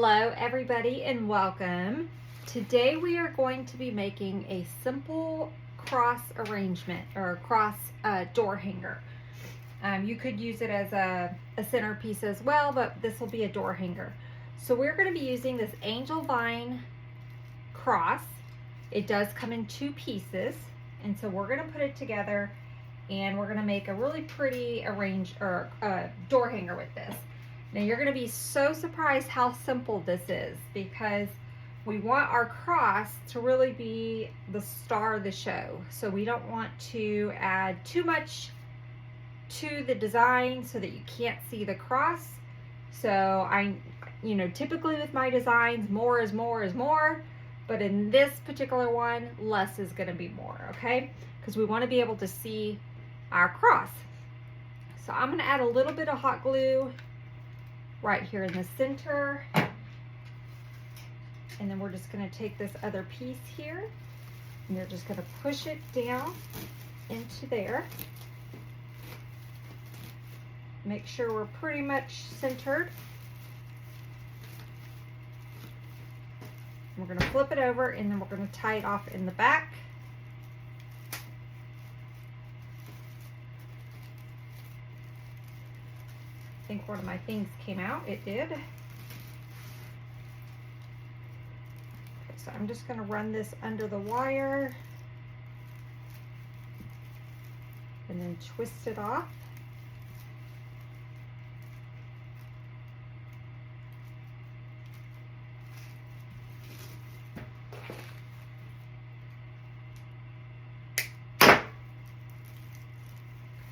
Hello everybody and welcome. Today we are going to be making a simple cross arrangement or cross door hanger. You could use it as a centerpiece as well, but this will be a door hanger. So we're going to be using this angel vine cross. It does come in two pieces, and so we're going to put it together and we're going to make a really pretty door hanger with this. Now you're going to be so surprised how simple this is, because we want our cross to really be the star of the show. So we don't want to add too much to the design so that you can't see the cross. So typically with my designs, more is more is more, but in this particular one, less is going to be more, okay? Because we want to be able to see our cross. So I'm going to add a little bit of hot glue right here in the center, and then we're just going to take this other piece here and you're just going to push it down into there. Make sure we're pretty much centered. We're going to flip it over and then we're going to tie it off in the back. I think one of my things came out. It did. Okay, so I'm just going to run this under the wire and then twist it off.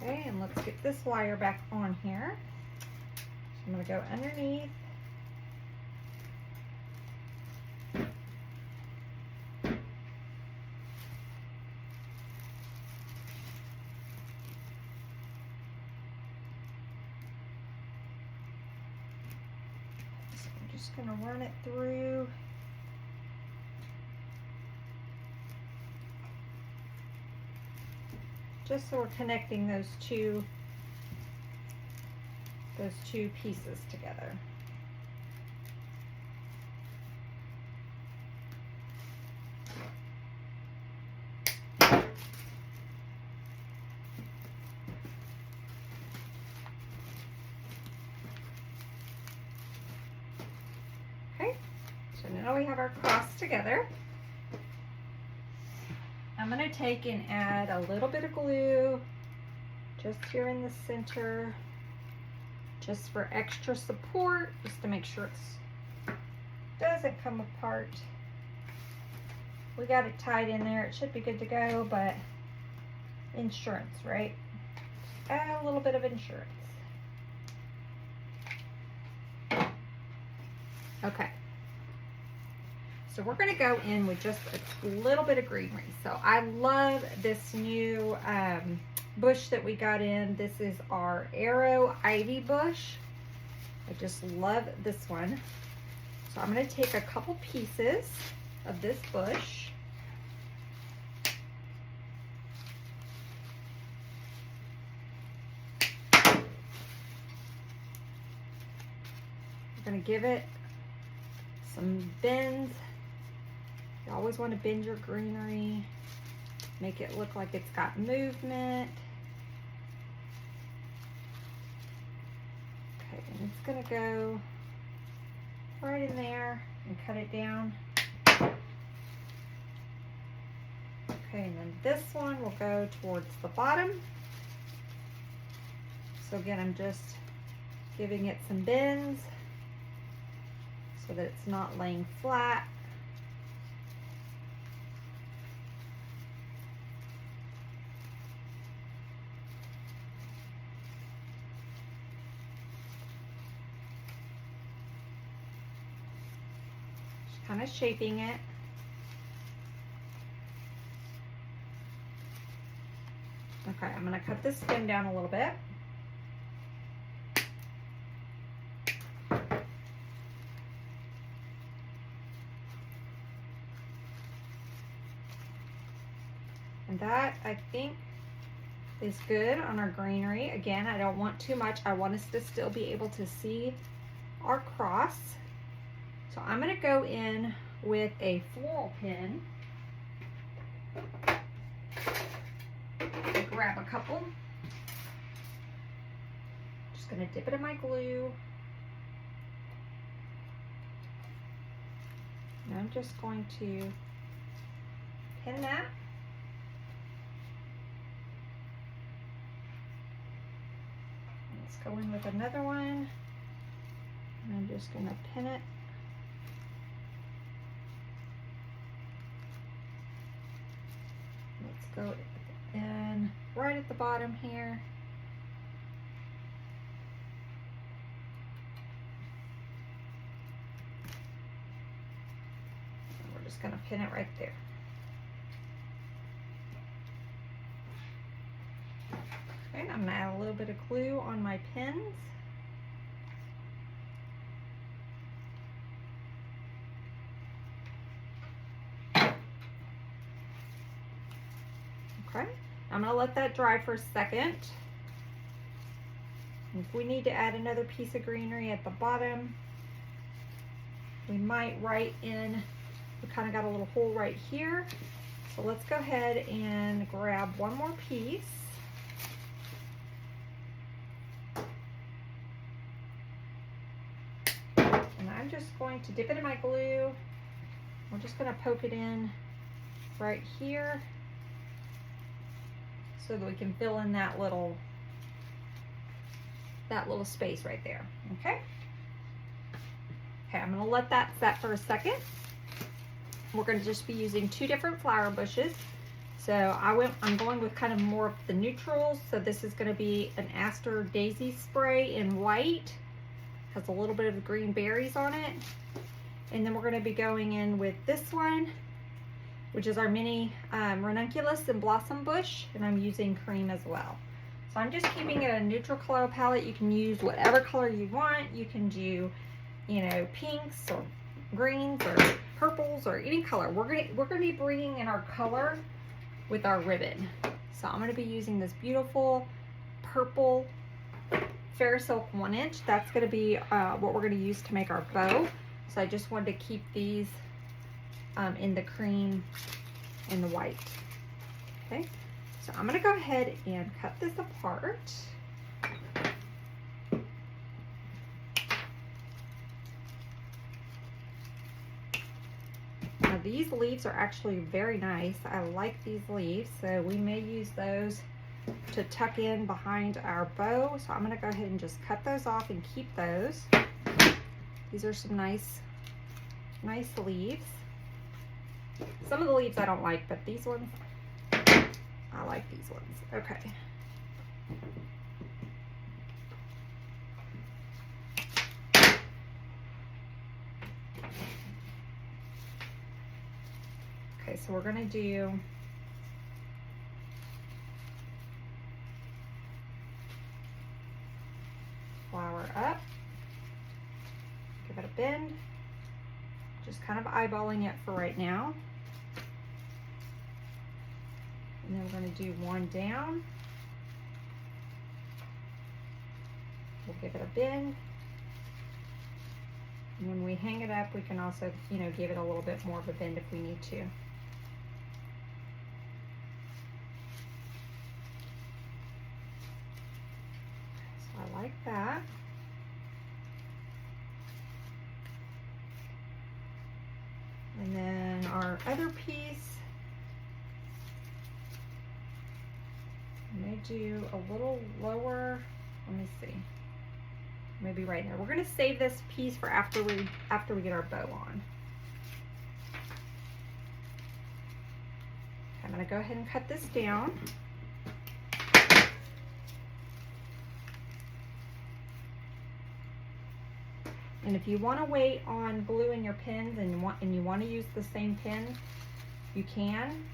Okay, and let's get this wire back on here. I'm going to go underneath. So I'm just going to run it through. Just so we're connecting those two pieces together. Okay, so now we have our cross together. I'm going to take and add a little bit of glue just here in the center, just for extra support, just to make sure it doesn't come apart. We got it tied in there. It should be good to go, but insurance, right? Add a little bit of insurance. Okay. So we're going to go in with just a little bit of greenery. So I love this new bush that we got in. This is our arrow ivy bush. I just love this one. So I'm going to take a couple pieces of this bush. I'm going to give it some bends. You always want to bend your greenery, make it look like it's got movement. Okay, and it's going to go right in there and cut it down. Okay, and then this one will go towards the bottom. So again, I'm just giving it some bends so that it's not laying flat. Kind of shaping it. Okay, I'm going to cut this stem down a little bit. And that, I think, is good on our greenery. Again, I don't want too much. I want us to still be able to see our cross. So I'm going to go in with a floral pin. Grab a couple. Just going to dip it in my glue. And I'm just going to pin that. Let's go in with another one. And I'm just going to pin it. Let's go in right at the bottom here. And we're just going to pin it right there. Okay, I'm going to add a little bit of glue on my pins. Okay, I'm going to let that dry for a second. If we need to add another piece of greenery at the bottom, we might write in, we kind of got a little hole right here. So let's go ahead and grab one more piece. And I'm just going to dip it in my glue. We're just going to poke it in right here, so that we can fill in that little space right there. Okay. Okay, I'm gonna let that set for a second. We're gonna just be using 2 different flower bushes. So I'm going with kind of more of the neutrals. So this is gonna be an Aster Daisy spray in white. Has a little bit of green berries on it. And then we're gonna be going in with this one, which is our mini ranunculus and blossom bush, and I'm using cream as well. So I'm just keeping it a neutral color palette. You can use whatever color you want. You can do, you know, pinks or greens or purples or any color. We're gonna be bringing in our color with our ribbon. So I'm gonna be using this beautiful purple Fair Silk 1-inch. That's gonna be what we're gonna use to make our bow. So I just wanted to keep these in the cream and the white. Okay, so I'm gonna go ahead and cut this apart. Now these leaves are actually very nice. I like these leaves, so we may use those to tuck in behind our bow. So I'm gonna go ahead and just cut those off and keep those. These are some nice leaves. Some of the leaves I don't like, but these ones, I like these ones. Okay. Okay, so we're gonna do flower up, give it a bend, just kind of eyeballing it for right now. And then we're going to do one down. We'll give it a bend. And when we hang it up, we can also, you know, give it a little bit more of a bend if we need to. So I like that. And then our other piece, I may do a little lower. Let me see. Maybe right there. We're going to save this piece for after we get our bow on. I'm going to go ahead and cut this down. And if you want to wait on gluing your pins and you want to use the same pin, you can.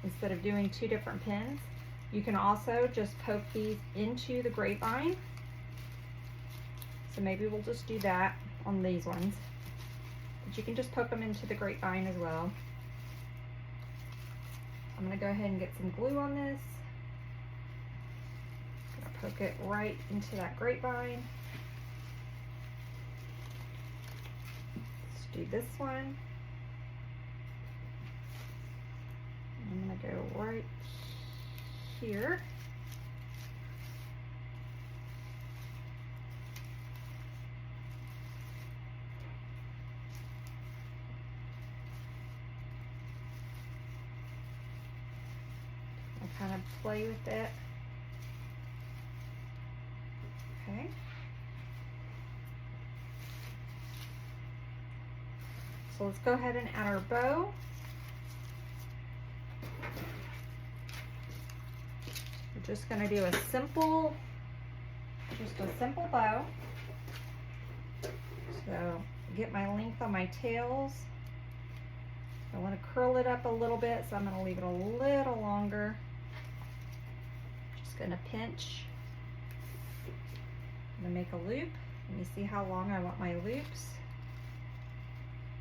Instead of doing 2 different pins, you can also just poke these into the grapevine. So maybe we'll just do that on these ones. But you can just poke them into the grapevine as well. I'm going to go ahead and get some glue on this. I'm going to poke it right into that grapevine. do this one. I'm gonna go right here. I'll kind of play with it. Okay. So let's go ahead and add our bow. We're just going to do a simple bow. So get my length on my tails. I want to curl it up a little bit, so I'm going to leave it a little longer. Just going to pinch. I'm going to make a loop. Let me see how long I want my loops.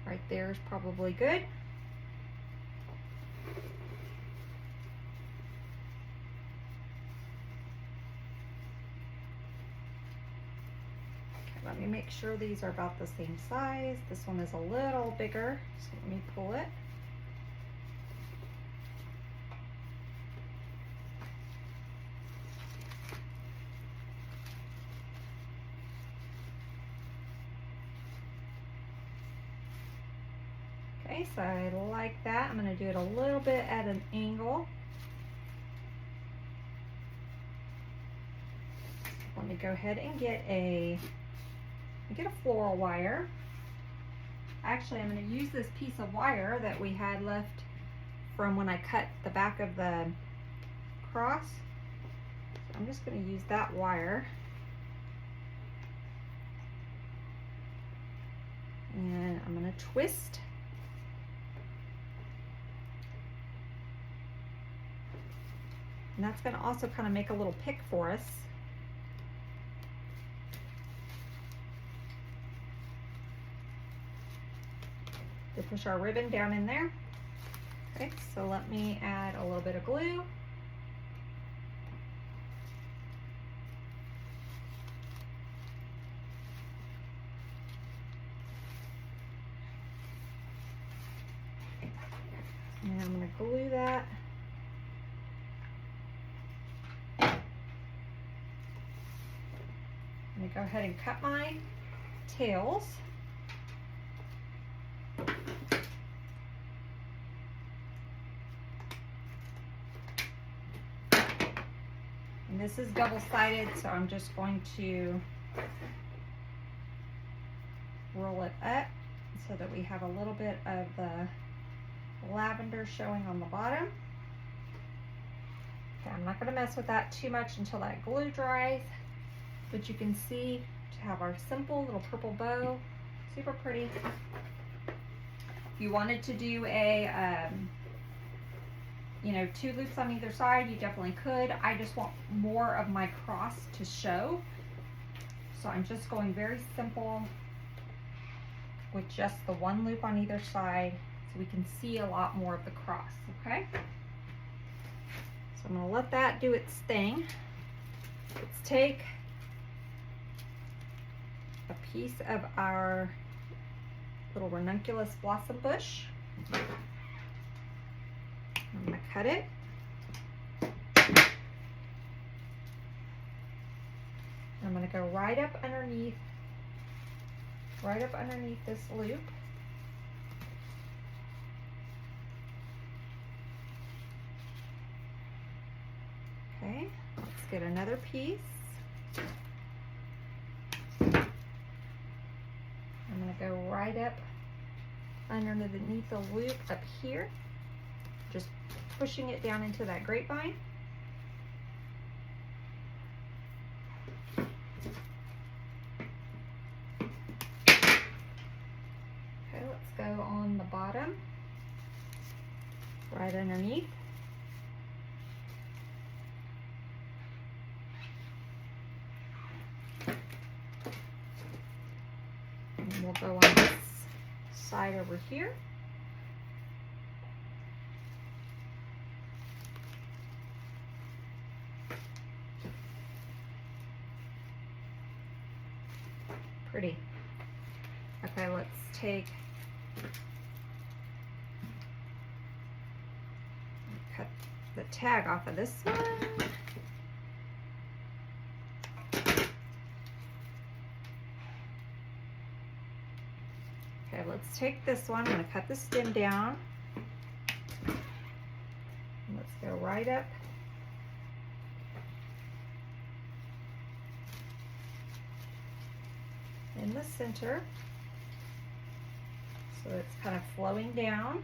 Right there is probably good. Okay, let me make sure these are about the same size. This one is a little bigger, so let me pull it. Okay, so I like that. I'm going to do it a little bit at an angle. Let me go ahead and get a floral wire. Actually, I'm going to use this piece of wire that we had left from when I cut the back of the cross. So I'm just going to use that wire. And I'm going to twist. And that's going to also kind of make a little pick for us. To push our ribbon down in there. Okay, so let me add a little bit of glue. And I'm going to glue that. Let me go ahead and cut my tails. And this is double-sided, so I'm just going to roll it up so that we have a little bit of the lavender showing on the bottom. Okay, I'm not going to mess with that too much until that glue dries. But you can see to have our simple little purple bow, super pretty. If you wanted to do a, you know, 2 loops on either side, you definitely could. I just want more of my cross to show. So I'm just going very simple with just the 1 loop on either side so we can see a lot more of the cross, okay? So I'm gonna let that do its thing. Let's take a piece of our little ranunculus blossom bush. I'm going to cut it. I'm going to go right up underneath this loop. Okay, let's get another piece. I'm going to go right up underneath the loop up here, just pushing it down into that grapevine. Okay, let's go on the bottom, right underneath. And we'll go on this side over here. Pretty. Okay, let's take Cut the tag off of this one. Okay, let's take this one. I'm going to cut the stem down. Let's go right up in the center. So it's kind of flowing down.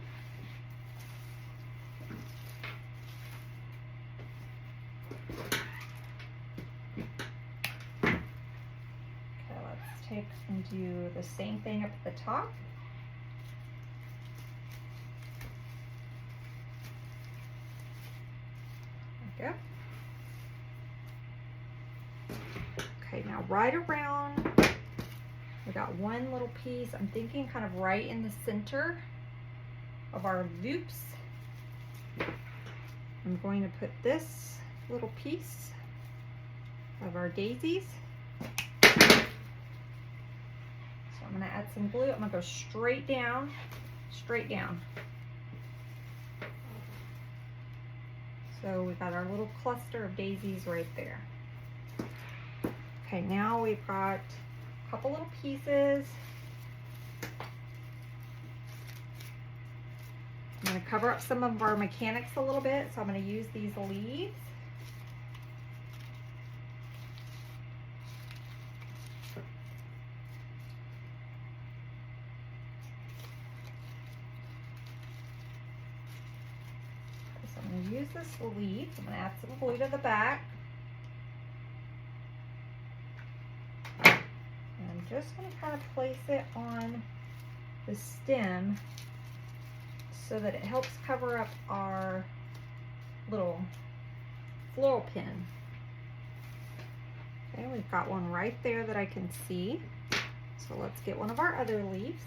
Okay, let's take and do the same thing up at the top. There we go. Okay, now right around, we got one little piece. I'm thinking kind of right in the center of our loops. I'm going to put this little piece of our daisies. So I'm going to add some glue. I'm going to go straight down, straight down. So we got our little cluster of daisies right there. Okay, now we've got a couple little pieces. I'm going to cover up some of our mechanics a little bit, so I'm going to use these leaves. So I'm going to use this leaf. I'm going to add some glue to the back. And I'm just going to kind of place it on the stem so that it helps cover up our little floral pin. Okay, we've got one right there that I can see. So let's get one of our other leaves.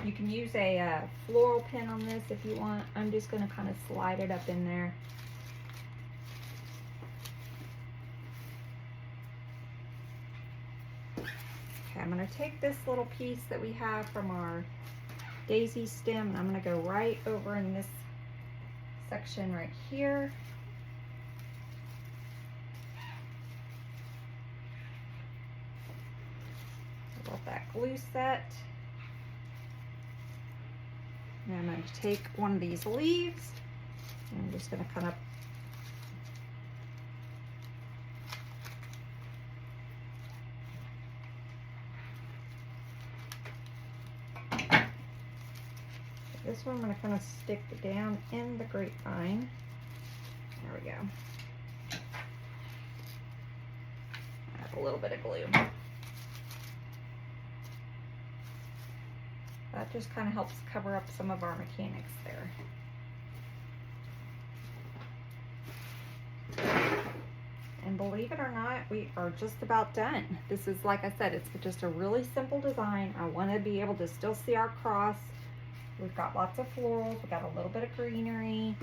You can use a floral pin on this if you want. I'm just going to kind of slide it up in there. Okay, I'm going to take this little piece that we have from our daisy stem and I'm going to go right over in this section right here. Let that glue set. And I'm going to take one of these leaves and I'm just going to kind of this one I'm going to kind of stick down in the grapevine. There we go. Add a little bit of glue. That just kind of helps cover up some of our mechanics there. And believe it or not, we are just about done. This is, like I said, it's just a really simple design. I want to be able to still see our cross. We've got lots of florals. We've got a little bit of greenery.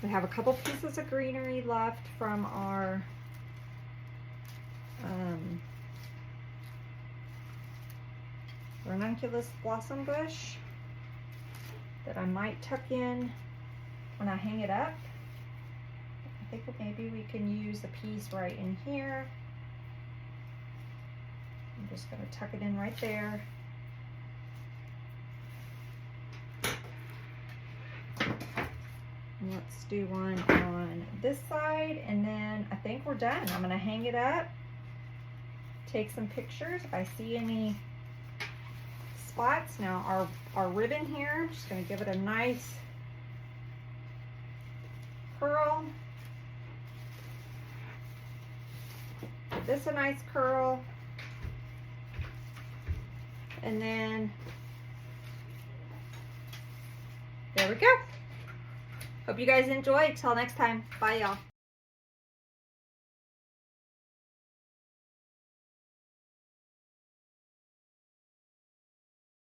We have a couple pieces of greenery left from our ranunculus blossom bush that I might tuck in when I hang it up. I think maybe we can use a piece right in here. I'm just going to tuck it in right there. And let's do one on this side and then I think we're done. I'm going to hang it up, take some pictures if I see any spots. Now our ribbon here, I'm just going to give it a nice curl. Give this a nice curl. And then there we go. Hope you guys enjoyed. Till next time. Bye, y'all.